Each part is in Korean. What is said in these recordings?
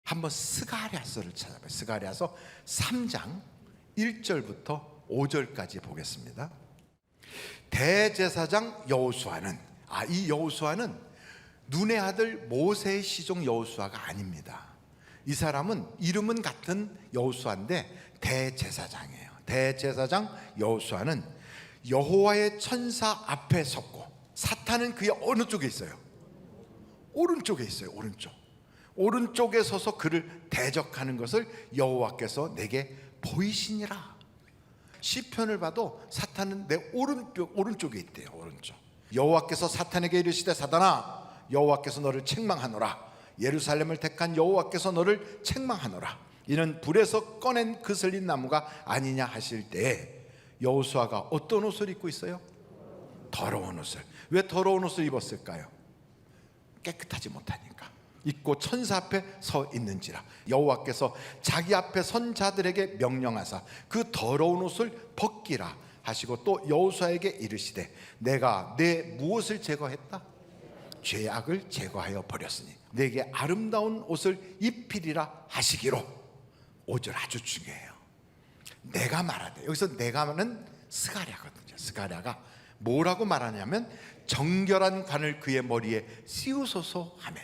한번 스가랴서를 찾아봐요. 스가랴서 3장 1절부터 5절까지 보겠습니다. 대제사장 여호수아는, 이 여호수아는 눈의 아들 모세의 시종 여호수아가 아닙니다. 이 사람은 이름은 같은 여호수아인데 대제사장이에요. 대제사장 여호수아는 여호와의 천사 앞에 섰고, 사탄은 그의 어느 쪽에 있어요? 오른쪽에 있어요. 오른쪽에 서서 그를 대적하는 것을 여호와께서 내게 보이시니라. 시편을 봐도 사탄은 내 오른쪽에 있대요. 오른쪽. 여호와께서 사탄에게 이르시되 사탄아, 여호와께서 너를 책망하노라. 예루살렘을 택한 여호와께서 너를 책망하노라. 이는 불에서 꺼낸 그슬린 나무가 아니냐 하실 때에 여호수아가 어떤 옷을 입고 있어요? 더러운 옷을. 왜 더러운 옷을 입었을까요? 깨끗하지 못하니까. 입고 천사 앞에 서 있는지라. 여호와께서 자기 앞에 선 자들에게 명령하사 그 더러운 옷을 벗기라 하시고, 또 여호수아에게 이르시되 내가 내 무엇을 제거했다? 죄악을 제거하여 버렸으니 내게 아름다운 옷을 입히리라 하시기로. 5절 아주 중요해요. 내가 말하되, 여기서 내가는 스가랴거든요. 스가랴가 뭐라고 말하냐면 정결한 관을 그의 머리에 씌우소서 하매.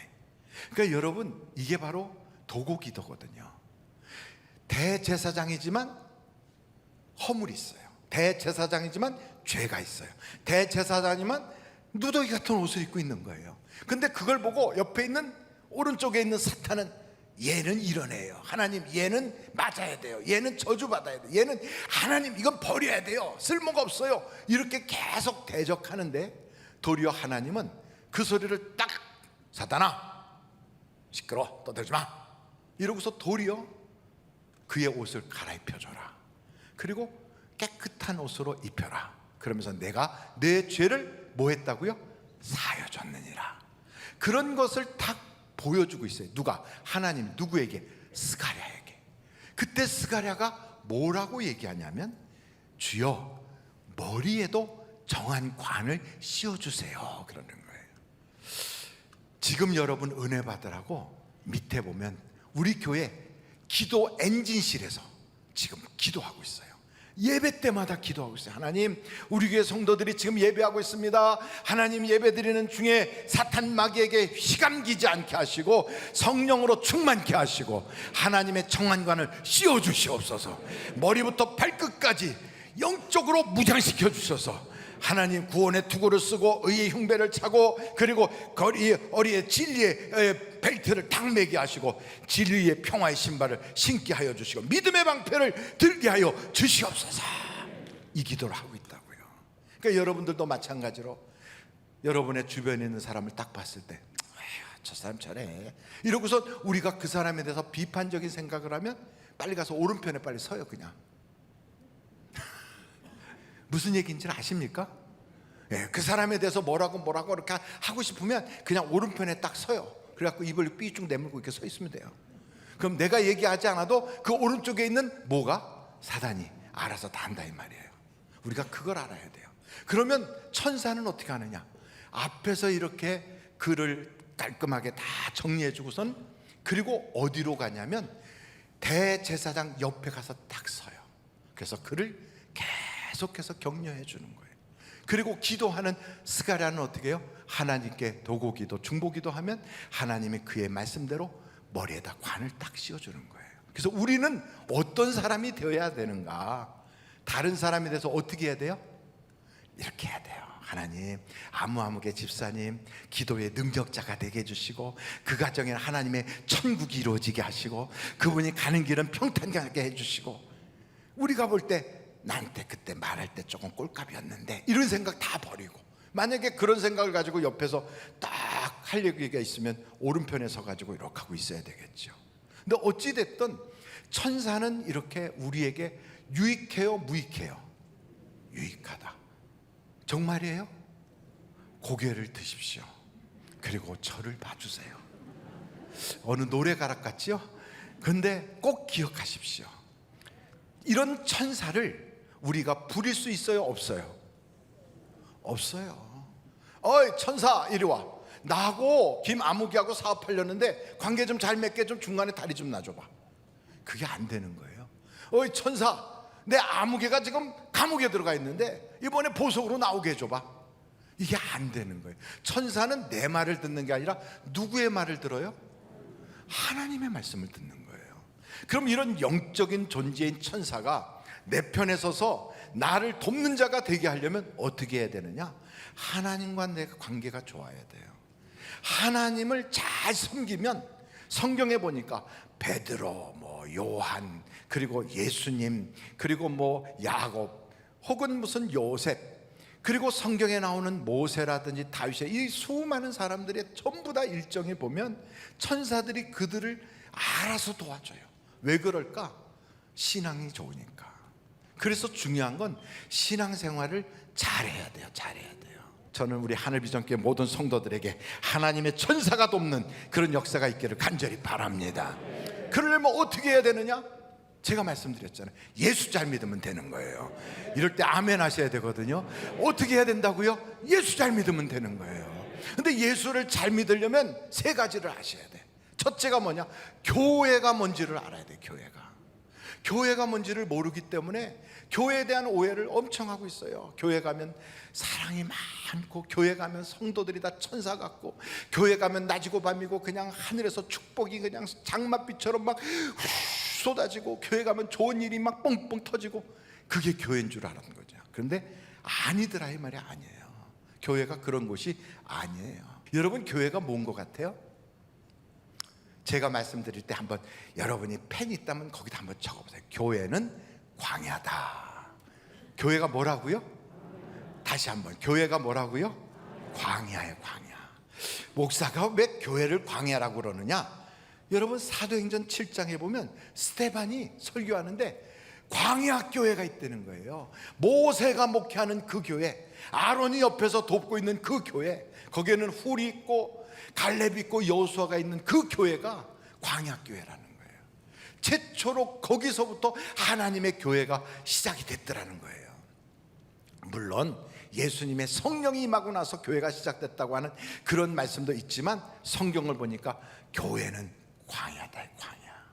그러니까 여러분, 이게 바로 도고기도거든요. 대제사장이지만 허물이 있어요. 대제사장이지만 죄가 있어요. 대제사장이지만 누더기 같은 옷을 입고 있는 거예요. 근데 그걸 보고 옆에 있는 오른쪽에 있는 사탄은 얘는 이런 애예요. 하나님, 얘는 맞아야 돼요. 얘는 저주받아야 돼요. 얘는 하나님, 이건 버려야 돼요. 쓸모가 없어요. 이렇게 계속 대적하는데, 도리어 하나님은 그 소리를 딱, 사탄아 시끄러워 떠들지 마, 이러고서 도리어 그의 옷을 갈아입혀줘라. 그리고 깨끗한 옷으로 입혀라. 그러면서 내가 내 죄를 뭐 했다고요? 사여줬느니라. 그런 것을 딱 보여주고 있어요. 누가? 하나님. 누구에게? 스가랴에게. 그때 스가랴가 뭐라고 얘기하냐면, 주여 머리에도 정한 관을 씌워주세요, 그러는 거예요. 지금 여러분 은혜 받으라고 밑에 보면 우리 교회 기도 엔진실에서 지금 기도하고 있어요. 예배 때마다 기도하고 있어요. 하나님, 우리 교회 성도들이 지금 예배하고 있습니다. 하나님, 예배드리는 중에 사탄 마귀에게 휘감기지 않게 하시고 성령으로 충만케 하시고 하나님의 정한관을 씌워주시옵소서. 머리부터 발끝까지 영적으로 무장시켜 주셔서 하나님, 구원의 투구를 쓰고 의의 흉배를 차고, 그리고 어리에 진리의 벨트를 딱 매게 하시고 진리의 평화의 신발을 신게 하여 주시고 믿음의 방패를 들게 하여 주시옵소서. 이 기도를 하고 있다고요. 그러니까 여러분들도 마찬가지로 여러분의 주변에 있는 사람을 딱 봤을 때, 저 사람 저래, 이러고서 우리가 그 사람에 대해서 비판적인 생각을 하면 빨리 가서 오른편에 빨리 서요. 그냥 무슨 얘기인지를 아십니까? 그 사람에 대해서 뭐라고 이렇게 하고 싶으면 그냥 오른편에 딱 서요. 그래갖고 입을 삐쭉 내물고 이렇게 서 있으면 돼요. 그럼 내가 얘기하지 않아도 그 오른쪽에 있는 뭐가? 사단이 알아서 다 한다, 이 말이에요. 우리가 그걸 알아야 돼요. 그러면 천사는 어떻게 하느냐? 앞에서 이렇게 글을 깔끔하게 다 정리해 주고선, 그리고 어디로 가냐면 대제사장 옆에 가서 딱 서요. 그래서 그를 계속해서 격려해 주는 거예요. 그리고 기도하는 스가랴는 어떻게 해요? 하나님께 도고기도 중보기도 하면 하나님이 그의 말씀대로 머리에다 관을 딱 씌워주는 거예요. 그래서 우리는 어떤 사람이 되어야 되는가? 다른 사람에 대해서 어떻게 해야 돼요? 이렇게 해야 돼요. 하나님, 아무개 집사님 기도의 능력자가 되게 해주시고, 그 가정에 하나님의 천국이 이루어지게 하시고, 그분이 가는 길은 평탄하게 해주시고, 우리가 볼 때 나한테 그때 말할 때 조금 꼴값이었는데, 이런 생각 다 버리고, 만약에 그런 생각을 가지고 옆에서 딱 할 얘기가 있으면 오른편에 서가지고 이렇게 하고 있어야 되겠죠. 근데 어찌됐든 천사는 이렇게 우리에게 유익해요, 무익해요? 유익하다. 정말이에요? 고개를 드십시오. 그리고 저를 봐주세요. 어느 노래 가락 같지요? 근데 꼭 기억하십시오. 이런 천사를 우리가 부릴 수 있어요, 없어요? 없어요. 어이 천사 이리 와, 나하고 김아무개하고 사업하려는데 관계 좀 잘 맺게 좀 중간에 다리 좀 놔줘봐. 그게 안 되는 거예요. 어이 천사, 내 아무개가 지금 감옥에 들어가 있는데 이번에 보석으로 나오게 해줘봐. 이게 안 되는 거예요. 천사는 내 말을 듣는 게 아니라 누구의 말을 들어요? 하나님의 말씀을 듣는 거예요. 그럼 이런 영적인 존재인 천사가 내 편에 서서 나를 돕는 자가 되게 하려면 어떻게 해야 되느냐? 하나님과 내가 관계가 좋아야 돼요. 하나님을 잘 섬기면 성경에 보니까 베드로, 요한, 그리고 예수님, 그리고 야곱, 혹은 무슨 요셉, 그리고 성경에 나오는 모세라든지 다윗의 이 수많은 사람들의 전부 다 일정에 보면 천사들이 그들을 알아서 도와줘요. 왜 그럴까? 신앙이 좋으니까. 그래서 중요한 건 신앙생활을 잘해야 돼요. 잘해야 돼요. 저는 우리 하늘비전교회 모든 성도들에게 하나님의 천사가 돕는 그런 역사가 있기를 간절히 바랍니다. 그러려면 어떻게 해야 되느냐? 제가 말씀드렸잖아요. 예수 잘 믿으면 되는 거예요. 이럴 때 아멘 하셔야 되거든요. 어떻게 해야 된다고요? 예수 잘 믿으면 되는 거예요. 근데 예수를 잘 믿으려면 세 가지를 아셔야 돼. 첫째가 뭐냐? 교회가 뭔지를 알아야 돼. 교회가 뭔지를 모르기 때문에 교회에 대한 오해를 엄청 하고 있어요. 교회 가면 사랑이 많고, 교회 가면 성도들이 다 천사 같고, 교회 가면 낮이고 밤이고 그냥 하늘에서 축복이 그냥 장맛비처럼 막 쏟아지고, 교회 가면 좋은 일이 막 뻥뻥 터지고, 그게 교회인 줄 알았는 거죠. 그런데 아니더라 이 말이 아니에요. 교회가 그런 곳이 아니에요. 여러분, 교회가 뭔 것 같아요? 제가 말씀드릴 때 한번 여러분이 펜 있다면 거기다 한번 적어보세요. 교회는 광야다. 교회가 뭐라고요? 다시 한번, 교회가 뭐라고요? 광야예요. 광야. 목사가 왜 교회를 광야라고 그러느냐? 여러분, 사도행전 7장에 보면 스데반이 설교하는데 광야 교회가 있다는 거예요. 모세가 목회하는 그 교회, 아론이 옆에서 돕고 있는 그 교회, 거기에는 훌이 있고 갈렙이 있고 여호수아가 있는 그 교회가 광야 교회라는 거예요. 최초로 거기서부터 하나님의 교회가 시작이 됐더라는 거예요. 물론 예수님의 성령이 임하고 나서 교회가 시작됐다고 하는 그런 말씀도 있지만 성경을 보니까 교회는 광야다. 광야.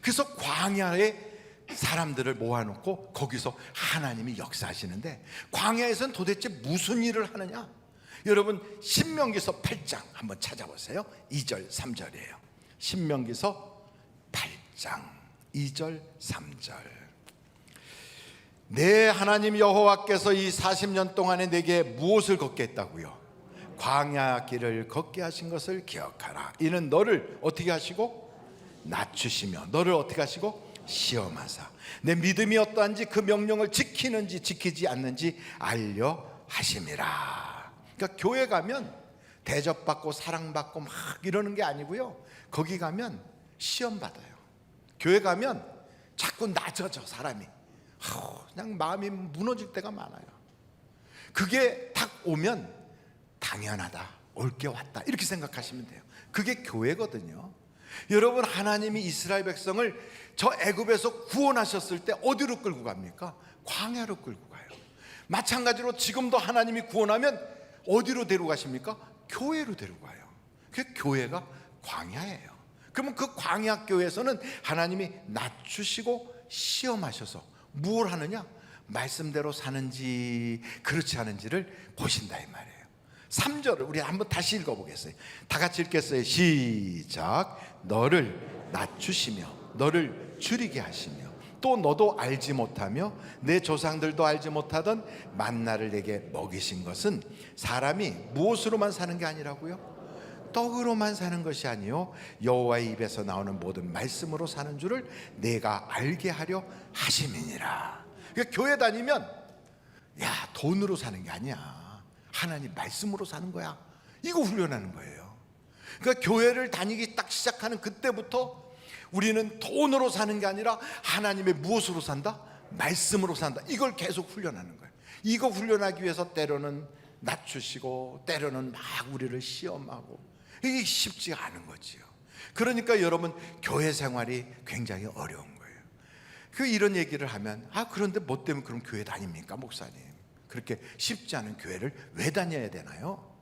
그래서 광야에 사람들을 모아놓고 거기서 하나님이 역사하시는데, 광야에서는 도대체 무슨 일을 하느냐? 여러분, 신명기서 8장 한번 찾아보세요. 2절 3절이에요 신명기서 8장 2절 3절. 내 하나님 여호와께서 이 40년 동안에 내게 무엇을 걷게 했다고요? 광야 길을 걷게 하신 것을 기억하라. 이는 너를 어떻게 하시고? 낮추시며 너를 어떻게 하시고? 시험하사 내 믿음이 어떠한지 그 명령을 지키는지 지키지 않는지 알려 하심이라. 그러니까 교회 가면 대접받고 사랑받고 막 이러는 게 아니고요, 거기 가면 시험 받아요. 교회 가면 자꾸 낮아져 사람이. 그냥 마음이 무너질 때가 많아요. 그게 딱 오면 당연하다, 올 게 왔다, 이렇게 생각하시면 돼요. 그게 교회거든요. 여러분, 하나님이 이스라엘 백성을 저 애굽에서 구원하셨을 때 어디로 끌고 갑니까? 광야로 끌고 가요. 마찬가지로 지금도 하나님이 구원하면 어디로 데려가십니까? 교회로 데려가요. 그 교회가 광야예요. 그러면 그 광야 교회에서는 하나님이 낮추시고 시험하셔서 무엇을 하느냐? 말씀대로 사는지 그렇지 않은지를 보신다 이 말이에요. 3절을 우리 한번 다시 읽어보겠어요. 다 같이 읽겠어요. 시작. 너를 낮추시며 너를 줄이게 하시며 또 너도 알지 못하며 내 조상들도 알지 못하던 만나를 내게 먹이신 것은 사람이 무엇으로만 사는 게 아니라고요? 떡으로만 사는 것이 아니요 여호와의 입에서 나오는 모든 말씀으로 사는 줄을 내가 알게 하려 하심이니라. 그러니까 교회 다니면 야, 돈으로 사는 게 아니야, 하나님 말씀으로 사는 거야, 이거 훈련하는 거예요. 그러니까 교회를 다니기 딱 시작하는 그때부터 우리는 돈으로 사는 게 아니라 하나님의 무엇으로 산다? 말씀으로 산다. 이걸 계속 훈련하는 거예요. 이거 훈련하기 위해서 때로는 낮추시고 때로는 막 우리를 시험하고, 이게 쉽지가 않은 거지요. 그러니까 여러분, 교회 생활이 굉장히 어려운 거예요. 이런 얘기를 하면 그런데 뭐 때문에 그럼 교회 다닙니까 목사님? 그렇게 쉽지 않은 교회를 왜 다녀야 되나요?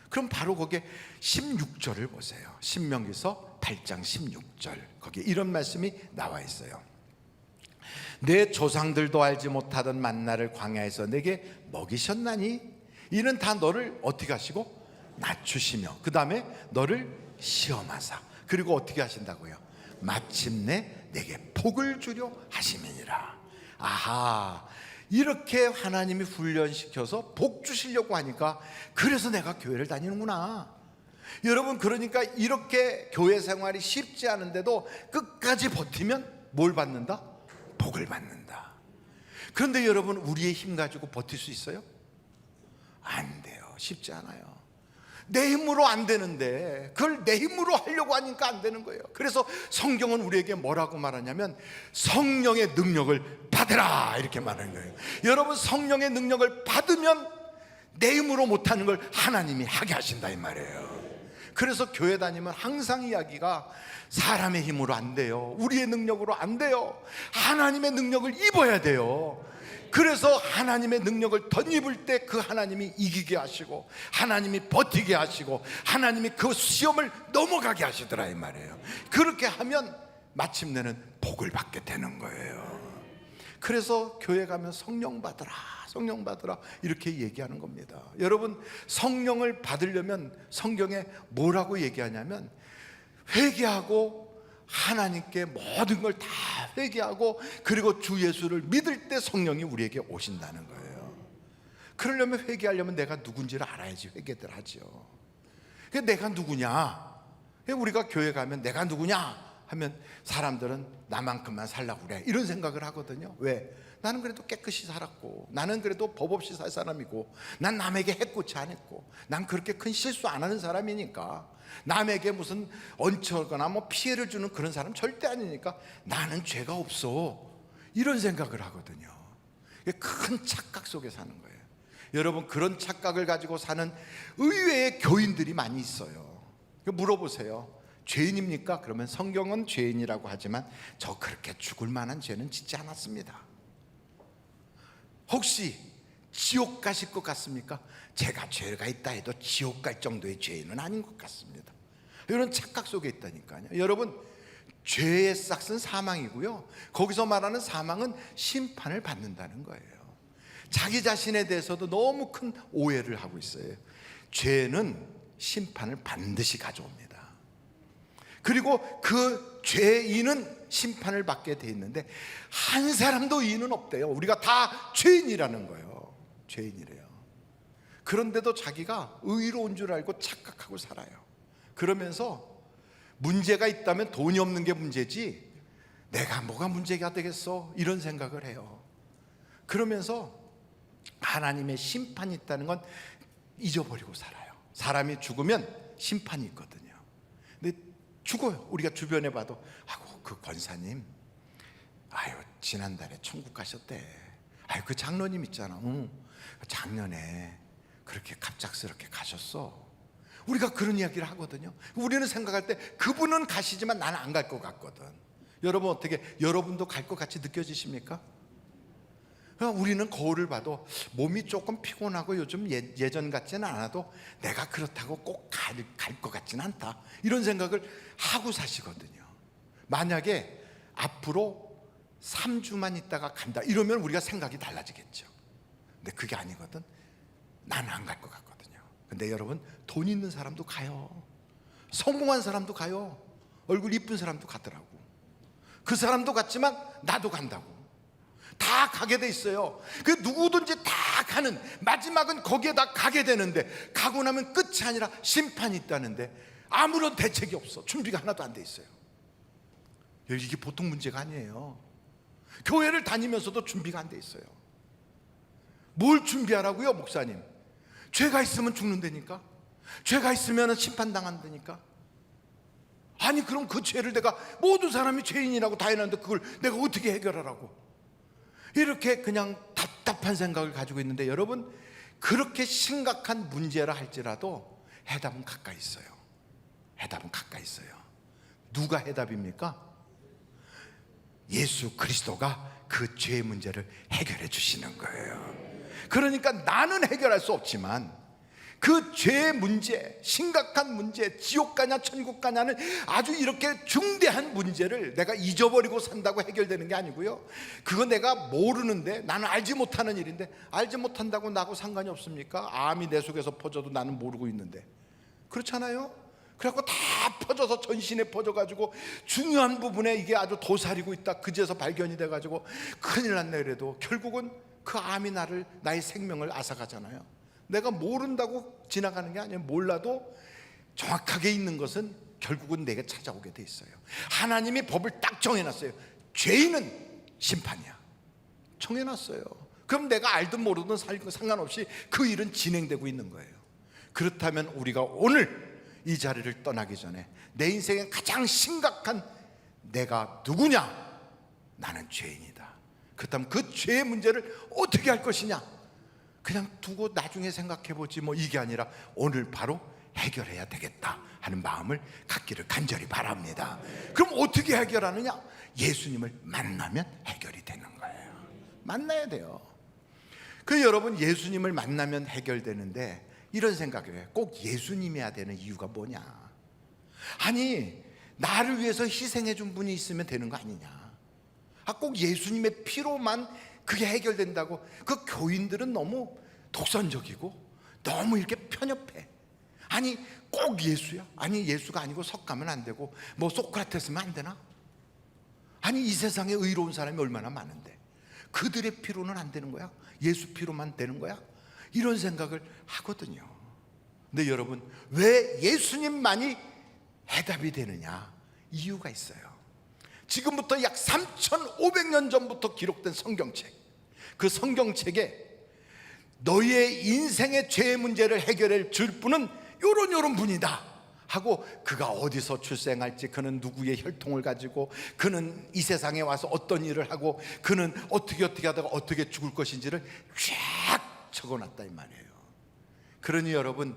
그럼 바로 거기에 16절을 보세요. 신명기서 8장 16절, 거기에 이런 말씀이 나와 있어요. 내 조상들도 알지 못하던 만나를 광야에서 내게 먹이셨나니 이는 다 너를 어떻게 하시고 낮추시며 그 다음에 너를 시험하사 그리고 어떻게 하신다고요? 마침내 내게 복을 주려 하심이니라. 아하, 이렇게 하나님이 훈련시켜서 복 주시려고 하니까 그래서 내가 교회를 다니는구나. 여러분, 그러니까 이렇게 교회 생활이 쉽지 않은데도 끝까지 버티면 뭘 받는다? 복을 받는다. 그런데 여러분, 우리의 힘 가지고 버틸 수 있어요? 안 돼요. 쉽지 않아요. 내 힘으로 안 되는데 그걸 내 힘으로 하려고 하니까 안 되는 거예요. 그래서 성경은 우리에게 뭐라고 말하냐면 성령의 능력을 받으라 이렇게 말하는 거예요. 여러분, 성령의 능력을 받으면 내 힘으로 못하는 걸 하나님이 하게 하신다 이 말이에요. 그래서 교회 다니면 항상 이야기가 사람의 힘으로 안 돼요. 우리의 능력으로 안 돼요. 하나님의 능력을 입어야 돼요. 그래서 하나님의 능력을 덧입을 때 그 하나님이 이기게 하시고 하나님이 버티게 하시고 하나님이 그 시험을 넘어가게 하시더라 이 말이에요. 그렇게 하면 마침내는 복을 받게 되는 거예요. 그래서 교회 가면 성령 받으라 성령 받으라 이렇게 얘기하는 겁니다. 여러분, 성령을 받으려면 성경에 뭐라고 얘기하냐면 회개하고 하나님께 모든 걸 다 회개하고 그리고 주 예수를 믿을 때 성령이 우리에게 오신다는 거예요. 그러려면 회개하려면 내가 누군지를 알아야지 회개들 하죠. 내가 누구냐? 우리가 교회 가면 내가 누구냐 하면 사람들은 나만큼만 살라고 그래 이런 생각을 하거든요. 왜? 나는 그래도 깨끗이 살았고 나는 그래도 법 없이 살 사람이고 난 남에게 해코지 안 했고 난 그렇게 큰 실수 안 하는 사람이니까 남에게 무슨 얹혀거나 뭐 피해를 주는 그런 사람 절대 아니니까 나는 죄가 없어 이런 생각을 하거든요. 큰 착각 속에 사는 거예요. 여러분, 그런 착각을 가지고 사는 의외의 교인들이 많이 있어요. 물어보세요. 죄인입니까? 그러면 성경은 죄인이라고 하지만 저 그렇게 죽을 만한 죄는 짓지 않았습니다. 혹시 지옥 가실 것 같습니까? 제가 죄가 있다 해도 지옥 갈 정도의 죄인은 아닌 것 같습니다. 이런 착각 속에 있다니까요. 여러분, 죄의 싹은 사망이고요, 거기서 말하는 사망은 심판을 받는다는 거예요. 자기 자신에 대해서도 너무 큰 오해를 하고 있어요. 죄는 심판을 반드시 가져옵니다. 그리고 그 죄인은 심판을 받게 돼 있는데 한 사람도 의인은 없대요. 우리가 다 죄인이라는 거예요. 죄인이래요. 그런데도 자기가 의로운 줄 알고 착각하고 살아요. 그러면서 문제가 있다면 돈이 없는 게 문제지 내가 뭐가 문제가 되겠어 이런 생각을 해요. 그러면서 하나님의 심판이 있다는 건 잊어버리고 살아요. 사람이 죽으면 심판이 있거든요. 근데 죽어요. 우리가 주변에 봐도 아이고 그 권사님 아유 지난달에 천국 가셨대. 아유 그 장로님 있잖아. 작년에 그렇게 갑작스럽게 가셨어. 우리가 그런 이야기를 하거든요. 우리는 생각할 때 그분은 가시지만 나는 안 갈 것 같거든. 여러분 어떻게 여러분도 갈 것 같이 느껴지십니까? 우리는 거울을 봐도 몸이 조금 피곤하고 요즘 예전 같지는 않아도 내가 그렇다고 꼭 갈 것 같지는 않다 이런 생각을 하고 사시거든요. 만약에 앞으로 3주만 있다가 간다 이러면 우리가 생각이 달라지겠죠. 근데 그게 아니거든. 나는 안 갈 것 같거든요. 근데 여러분, 돈 있는 사람도 가요. 성공한 사람도 가요. 얼굴 이쁜 사람도 가더라고. 그 사람도 갔지만 나도 간다고. 다 가게 돼 있어요. 그 누구든지 다 가는, 마지막은 거기에 다 가게 되는데 가고 나면 끝이 아니라 심판이 있다는데 아무런 대책이 없어. 준비가 하나도 안 돼 있어요. 이게 보통 문제가 아니에요. 교회를 다니면서도 준비가 안 돼 있어요. 뭘 준비하라고요, 목사님? 죄가 있으면 죽는다니까? 죄가 있으면 심판당한다니까? 아니 그럼 그 죄를 내가 모든 사람이 죄인이라고 다 해놨는데 그걸 내가 어떻게 해결하라고? 이렇게 그냥 답답한 생각을 가지고 있는데 여러분, 그렇게 심각한 문제라 할지라도 해답은 가까이 있어요. 해답은 가까이 있어요. 누가 해답입니까? 예수 그리스도가 그 죄의 문제를 해결해 주시는 거예요. 그러니까 나는 해결할 수 없지만 그 죄의 문제, 심각한 문제, 지옥 가냐 천국 가냐는 아주 이렇게 중대한 문제를 내가 잊어버리고 산다고 해결되는 게 아니고요, 그거 내가 모르는데, 나는 알지 못하는 일인데, 알지 못한다고 나하고 상관이 없습니까? 암이 내 속에서 퍼져도 나는 모르고 있는데, 그렇잖아요? 그래갖고 다 퍼져서 전신에 퍼져가지고 중요한 부분에 이게 아주 도사리고 있다, 그제서 발견이 돼가지고 큰일 났네. 그래도 결국은 그 암이 나의 생명을 앗아가잖아요. 내가 모른다고 지나가는 게 아니에요. 몰라도 정확하게 있는 것은 결국은 내게 찾아오게 돼 있어요. 하나님이 법을 딱 정해놨어요. 죄인은 심판이야, 정해놨어요. 그럼 내가 알든 모르든 상관없이 그 일은 진행되고 있는 거예요. 그렇다면 우리가 오늘 이 자리를 떠나기 전에 내 인생의 가장 심각한 내가 누구냐? 나는 죄인이다. 그렇다면 그 죄의 문제를 어떻게 할 것이냐? 그냥 두고 나중에 생각해보지 뭐, 이게 아니라 오늘 바로 해결해야 되겠다 하는 마음을 갖기를 간절히 바랍니다. 그럼 어떻게 해결하느냐? 예수님을 만나면 해결이 되는 거예요. 만나야 돼요. 그 여러분, 예수님을 만나면 해결되는데 이런 생각을 해요. 꼭 예수님이어야 되는 이유가 뭐냐? 아니, 나를 위해서 희생해 준 분이 있으면 되는 거 아니냐? 꼭 예수님의 피로만 그게 해결된다고? 그 교인들은 너무 독선적이고 너무 이렇게 편협해. 아니, 꼭 예수야? 아니, 예수가 아니고 석가면 안 되고 뭐 소크라테스면 안 되나? 아니, 이 세상에 의로운 사람이 얼마나 많은데 그들의 피로는 안 되는 거야? 예수 피로만 되는 거야? 이런 생각을 하거든요. 근데 여러분, 왜 예수님만이 해답이 되느냐? 이유가 있어요. 지금부터 약 3,500년 전부터 기록된 성경책, 그 성경책에 너희의 인생의 죄의 문제를 해결해 줄 분은 요런 분이다 하고, 그가 어디서 출생할지, 그는 누구의 혈통을 가지고, 그는 이 세상에 와서 어떤 일을 하고, 그는 어떻게 하다가 어떻게 죽을 것인지를 쫙 적어놨다 이 말이에요. 그러니 여러분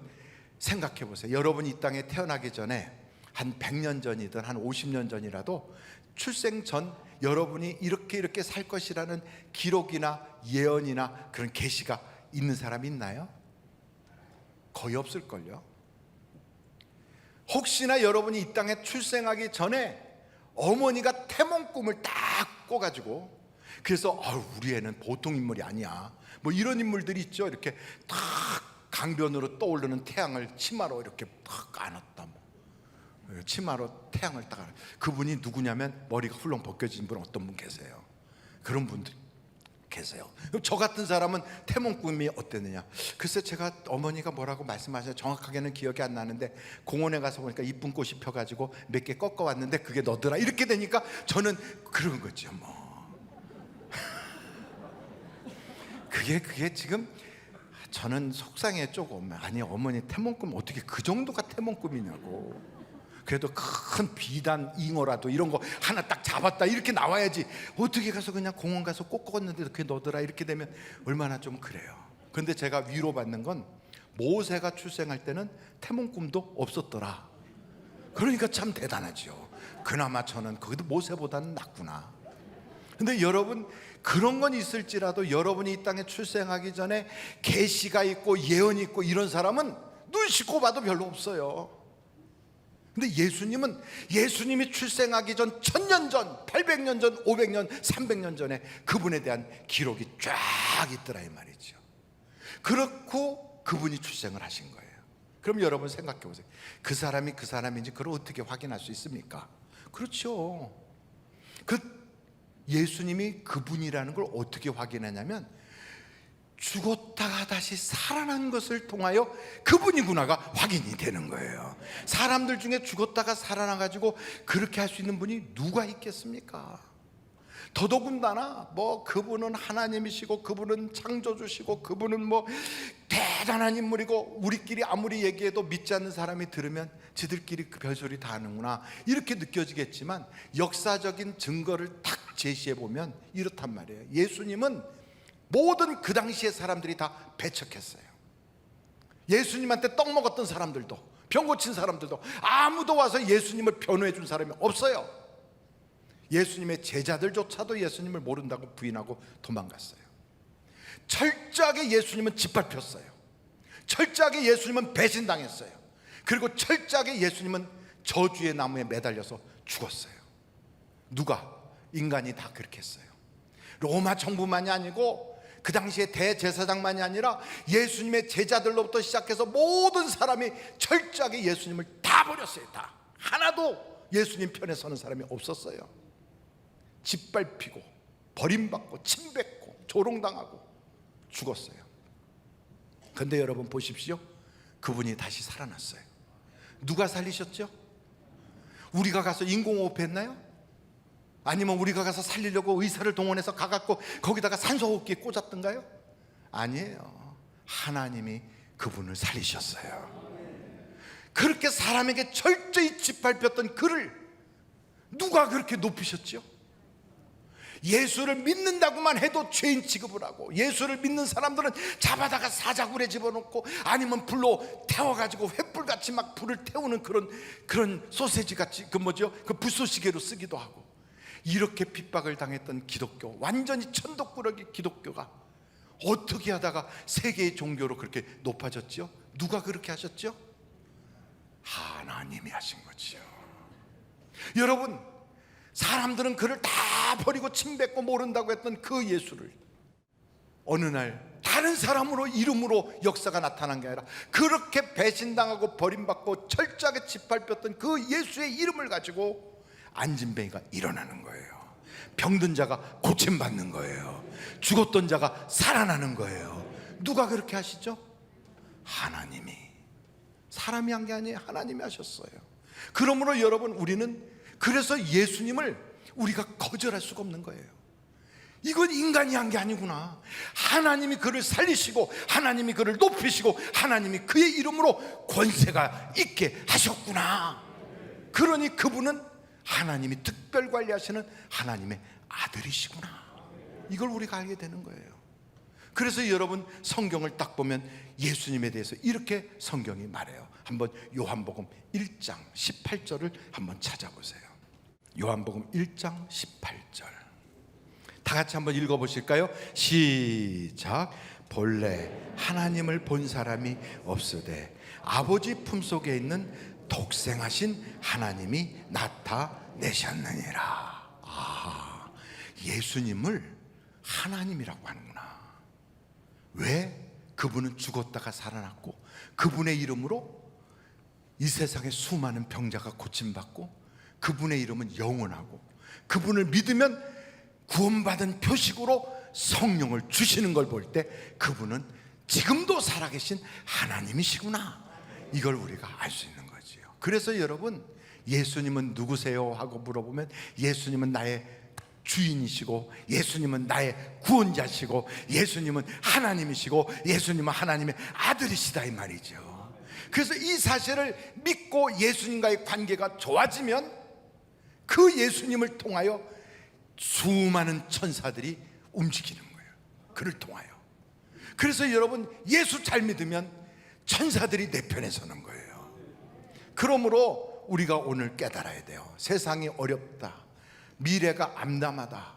생각해 보세요. 여러분이 이 땅에 태어나기 전에 한 100년 전이든 한 50년 전이라도 출생 전 여러분이 이렇게 살 것이라는 기록이나 예언이나 그런 계시가 있는 사람이 있나요? 거의 없을걸요. 혹시나 여러분이 이 땅에 출생하기 전에 어머니가 태몽 꿈을 딱 꿔가지고, 그래서 우리 애는 보통 인물이 아니야, 뭐 이런 인물들이 있죠. 이렇게 탁 강변으로 떠오르는 태양을 치마로 이렇게 탁 안았다, 치마로 태양을 딱 안았다. 그분이 누구냐면 머리가 훌렁 벗겨진 분, 어떤 분 계세요. 그런 분들 계세요. 저 같은 사람은 태몽 꿈이 어땠느냐? 글쎄, 제가 어머니가 뭐라고 말씀하셔서 정확하게는 기억이 안 나는데, 공원에 가서 보니까 이쁜 꽃이 펴가지고 몇 개 꺾어 왔는데 그게 너더라, 이렇게 되니까 저는 그런 거죠. 뭐 그게 지금 저는 속상해 조금. 아니, 어머니 태몽꿈 어떻게 그 정도가 태몽꿈이냐고. 그래도 큰 비단 잉어라도 이런 거 하나 딱 잡았다 이렇게 나와야지, 어떻게 가서 그냥 공원 가서 꽃 꺾었는데도 그게 너더라 이렇게 되면 얼마나 좀 그래요. 근데 제가 위로받는 건 모세가 출생할 때는 태몽꿈도 없었더라. 그러니까 참 대단하죠. 그나마 저는 거기도 모세보다는 낫구나. 근데 여러분, 그런 건 있을지라도 여러분이 이 땅에 출생하기 전에 계시가 있고 예언이 있고 이런 사람은 눈 씻고 봐도 별로 없어요. 근데 예수님이 출생하기 전 1000년 전, 800년 전, 500년, 300년 전에 그분에 대한 기록이 쫙 있더라 이 말이죠. 그렇고 그분이 출생을 하신 거예요. 그럼 여러분 생각해 보세요. 그 사람이 그 사람인지 그걸 어떻게 확인할 수 있습니까? 그렇죠. 예수님이 그분이라는 걸 어떻게 확인하냐면, 죽었다가 다시 살아난 것을 통하여 그분이구나가 확인이 되는 거예요. 사람들 중에 죽었다가 살아나가지고 그렇게 할 수 있는 분이 누가 있겠습니까? 더더군다나 뭐 그분은 하나님이시고 그분은 창조주시고 그분은 뭐 대단한 인물이고, 우리끼리 아무리 얘기해도 믿지 않는 사람이 들으면 지들끼리 그 별소리 다 하는구나 이렇게 느껴지겠지만, 역사적인 증거를 딱 제시해보면 이렇단 말이에요. 예수님은 모든 그 당시의 사람들이 다 배척했어요. 예수님한테 떡 먹었던 사람들도, 병 고친 사람들도, 아무도 와서 예수님을 변호해 준 사람이 없어요. 예수님의 제자들조차도 예수님을 모른다고 부인하고 도망갔어요. 철저하게 예수님은 짓밟혔어요. 철저하게 예수님은 배신당했어요. 그리고 철저하게 예수님은 저주의 나무에 매달려서 죽었어요. 누가? 인간이 다 그렇게 했어요. 로마 정부만이 아니고 그 당시에 대제사장만이 아니라 예수님의 제자들로부터 시작해서 모든 사람이 철저하게 예수님을 다 버렸어요. 다. 하나도 예수님 편에 서는 사람이 없었어요. 짓밟히고 버림받고 침뱉고 조롱당하고 죽었어요. 그런데 여러분 보십시오. 그분이 다시 살아났어요. 누가 살리셨죠? 우리가 가서 인공호흡 했나요? 아니면 우리가 가서 살리려고 의사를 동원해서 가갖고 거기다가 산소호흡기 꽂았던가요? 아니에요. 하나님이 그분을 살리셨어요. 그렇게 사람에게 철저히 짓밟혔던 그를 누가 그렇게 높이셨죠? 예수를 믿는다고만 해도 죄인 취급을 하고, 예수를 믿는 사람들은 잡아다가 사자굴에 집어넣고 아니면 불로 태워가지고 횃불같이 막 불을 태우는 그런 소세지같이 그 불쏘시개로 쓰기도 하고, 이렇게 핍박을 당했던 기독교, 완전히 천덕꾸러기 기독교가 어떻게 하다가 세계의 종교로 그렇게 높아졌죠? 누가 그렇게 하셨죠? 하나님이 하신 거지요. 여러분, 사람들은 그를 다 버리고 침뱉고 모른다고 했던 그 예수를 어느 날 다른 사람으로 이름으로 역사가 나타난 게 아니라 그렇게 배신당하고 버림받고 철저하게 짓밟혔던 그 예수의 이름을 가지고 안진뱅이가 일어나는 거예요. 병든 자가 고침받는 거예요. 죽었던 자가 살아나는 거예요. 누가 그렇게 하시죠? 하나님이. 사람이 한 게 아니에요. 하나님이 하셨어요. 그러므로 여러분, 우리는 그래서 예수님을 우리가 거절할 수가 없는 거예요. 이건 인간이 한 게 아니구나. 하나님이 그를 살리시고 하나님이 그를 높이시고 하나님이 그의 이름으로 권세가 있게 하셨구나. 그러니 그분은 하나님이 특별 관리하시는 하나님의 아들이시구나. 이걸 우리가 알게 되는 거예요. 그래서 여러분, 성경을 딱 보면 예수님에 대해서 이렇게 성경이 말해요. 한번 요한복음 1장 18절을 한번 찾아보세요. 요한복음 1장 18절 다 같이 한번 읽어보실까요? 시작. 본래 하나님을 본 사람이 없으되 아버지 품속에 있는 독생하신 하나님이 나타내셨느니라. 예수님을 하나님이라고 하는구나. 왜? 그분은 죽었다가 살아났고 그분의 이름으로 이 세상의 수많은 병자가 고침받고 그분의 이름은 영원하고 그분을 믿으면 구원받은 표식으로 성령을 주시는 걸 볼 때 그분은 지금도 살아계신 하나님이시구나. 이걸 우리가 알 수 있는 거지요. 그래서 여러분, 예수님은 누구세요? 하고 물어보면 예수님은 나의 주인이시고 예수님은 나의 구원자시고 예수님은 하나님이시고 예수님은 하나님의 아들이시다, 이 말이죠. 그래서 이 사실을 믿고 예수님과의 관계가 좋아지면 그 예수님을 통하여 수많은 천사들이 움직이는 거예요. 그를 통하여. 그래서 여러분, 예수 잘 믿으면 천사들이 내 편에 서는 거예요. 그러므로 우리가 오늘 깨달아야 돼요. 세상이 어렵다. 미래가 암담하다.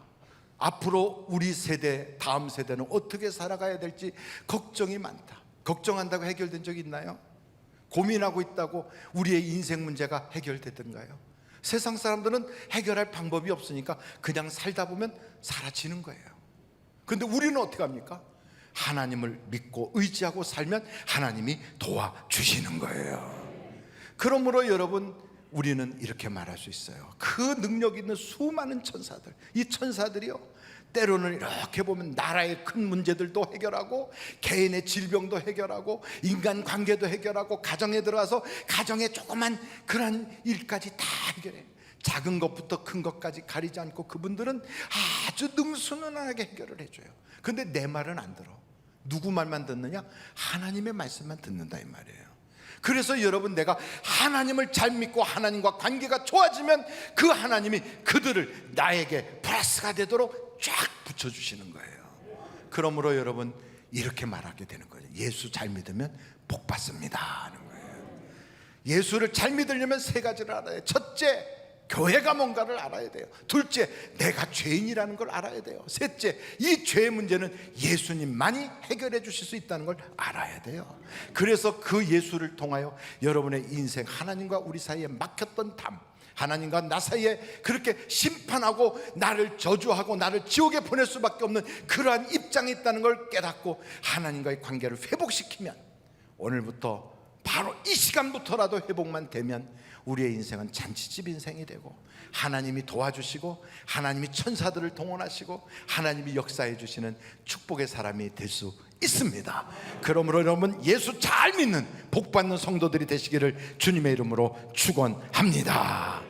앞으로 우리 세대, 다음 세대는 어떻게 살아가야 될지 걱정이 많다. 걱정한다고 해결된 적이 있나요? 고민하고 있다고 우리의 인생 문제가 해결되던가요? 세상 사람들은 해결할 방법이 없으니까 그냥 살다 보면 사라지는 거예요. 그런데 우리는 어떻게 합니까? 하나님을 믿고 의지하고 살면 하나님이 도와주시는 거예요. 그러므로 여러분, 우리는 이렇게 말할 수 있어요. 그 능력 있는 수많은 천사들, 이 천사들이요, 때로는 이렇게 보면 나라의 큰 문제들도 해결하고 개인의 질병도 해결하고 인간관계도 해결하고 가정에 들어가서 가정의 조그만 그런 일까지 다 해결해요. 작은 것부터 큰 것까지 가리지 않고 그분들은 아주 능수능란하게 해결을 해줘요. 근데 내 말은 안 들어. 누구 말만 듣느냐? 하나님의 말씀만 듣는다, 이 말이에요. 그래서 여러분, 내가 하나님을 잘 믿고 하나님과 관계가 좋아지면 그 하나님이 그들을 나에게 플러스가 되도록 쫙 붙여주시는 거예요. 그러므로 여러분, 이렇게 말하게 되는 거예요. 예수 잘 믿으면 복 받습니다 하는 거예요. 예수를 잘 믿으려면 세 가지를 알아야 해요. 첫째, 교회가 뭔가를 알아야 돼요. 둘째, 내가 죄인이라는 걸 알아야 돼요. 셋째, 이 죄의 문제는 예수님만이 해결해 주실 수 있다는 걸 알아야 돼요. 그래서 그 예수를 통하여 여러분의 인생, 하나님과 우리 사이에 막혔던 담, 하나님과 나 사이에 그렇게 심판하고 나를 저주하고 나를 지옥에 보낼 수밖에 없는 그러한 입장이 있다는 걸 깨닫고 하나님과의 관계를 회복시키면, 오늘부터 바로 이 시간부터라도 회복만 되면 우리의 인생은 잔치집 인생이 되고, 하나님이 도와주시고 하나님이 천사들을 동원하시고 하나님이 역사해 주시는 축복의 사람이 될 수 있습니다. 그러므로 여러분, 예수 잘 믿는 복받는 성도들이 되시기를 주님의 이름으로 축원합니다.